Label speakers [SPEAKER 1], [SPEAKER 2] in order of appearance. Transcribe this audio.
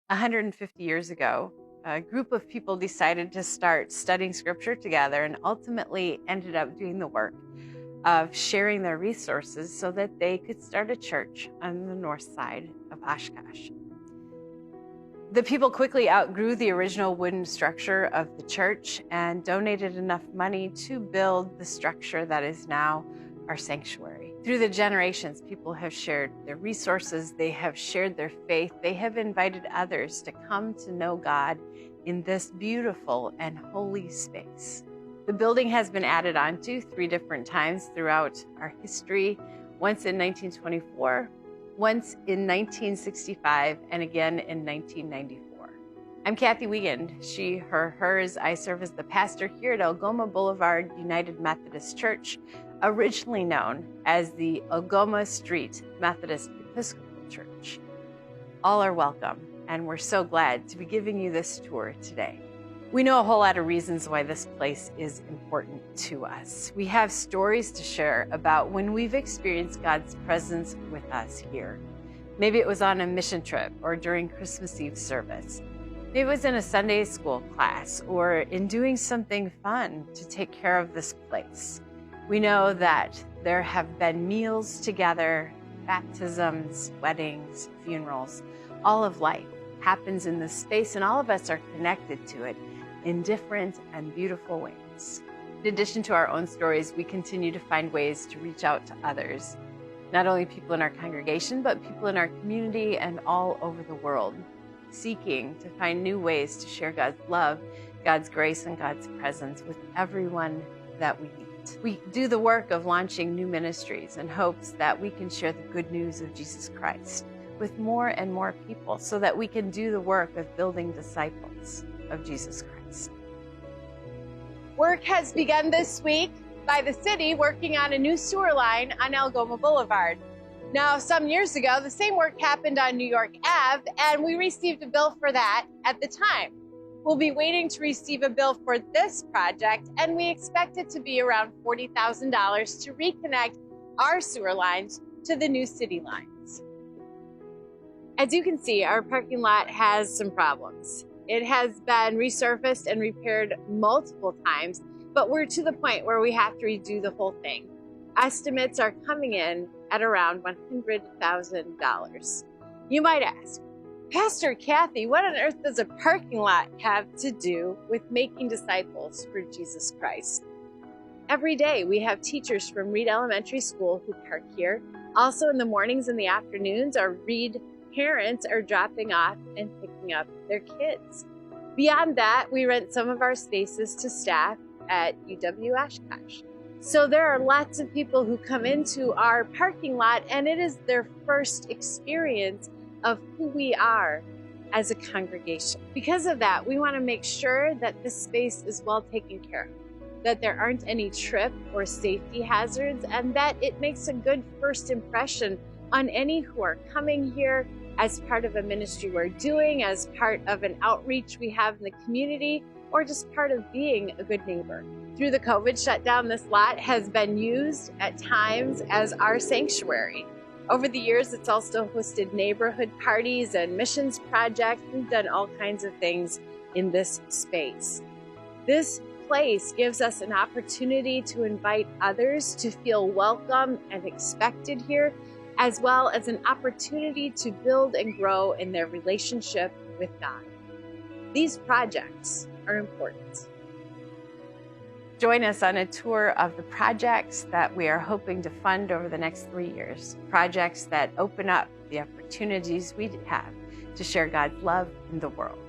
[SPEAKER 1] 150 years ago, a group of people decided to start studying scripture together and ultimately ended up doing the work of sharing their resources so that they could start a church on the north side of Oshkosh. The people quickly outgrew the original wooden structure of the church and donated enough money to build the structure that is now our sanctuary. Through the generations, people have shared their resources, they have shared their faith, they have invited others to come to know God in this beautiful and holy space. The building has been added onto 3 different times throughout our history, once in 1924, once in 1965, and again in 1994. I'm Cathy Weigand, she, her, hers. I serve as the pastor here at Algoma Boulevard United Methodist Church, originally known as the Algoma Street Methodist Episcopal Church. All are welcome, and we're so glad to be giving you this tour today. We know a whole lot of reasons why this place is important to us. We have stories to share about when we've experienced God's presence with us here. Maybe it was on a mission trip or during Christmas Eve service. Maybe it was in a Sunday school class or in doing something fun to take care of this place. We know that there have been meals together, baptisms, weddings, funerals. All of life happens in this space, and all of us are connected to it in different and beautiful ways. In addition to our own stories, we continue to find ways to reach out to others, not only people in our congregation, but people in our community and all over the world, seeking to find new ways to share God's love, God's grace, and God's presence with everyone that we meet. We do the work of launching new ministries in hopes that we can share the good news of Jesus Christ with more and more people so that we can do the work of building disciples of Jesus Christ.
[SPEAKER 2] Work has begun this week by the city working on a new sewer line on Algoma Boulevard. Now, some years ago, the same work happened on New York Ave, and we received a bill for that at the time. We'll be waiting to receive a bill for this project, and we expect it to be around $40,000 to reconnect our sewer lines to the new city lines. As you can see, our parking lot has some problems. It has been resurfaced and repaired multiple times, but we're to the point where we have to redo the whole thing. Estimates are coming in at around $100,000. You might ask, Pastor Cathy, what on earth does a parking lot have to do with making disciples for Jesus Christ? Every day we have teachers from Reed Elementary School who park here. Also in the mornings and the afternoons, our Reed parents are dropping off and picking up their kids. Beyond that, we rent some of our spaces to staff at UW Oshkosh. So there are lots of people who come into our parking lot, and it is their first experience of who we are as a congregation. Because of that, we want to make sure that this space is well taken care of, that there aren't any trip or safety hazards, and that it makes a good first impression on any who are coming here as part of a ministry we're doing, as part of an outreach we have in the community, or just part of being a good neighbor. Through the COVID shutdown, this lot has been used at times as our sanctuary. Over the years, it's also hosted neighborhood parties and missions projects. We've done all kinds of things in this space. This place gives us an opportunity to invite others to feel welcome and expected here, as well as an opportunity to build and grow in their relationship with God. These projects are important.
[SPEAKER 1] Join us on a tour of the projects that we are hoping to fund over the next 3 years, projects that open up the opportunities we have to share God's love in the world.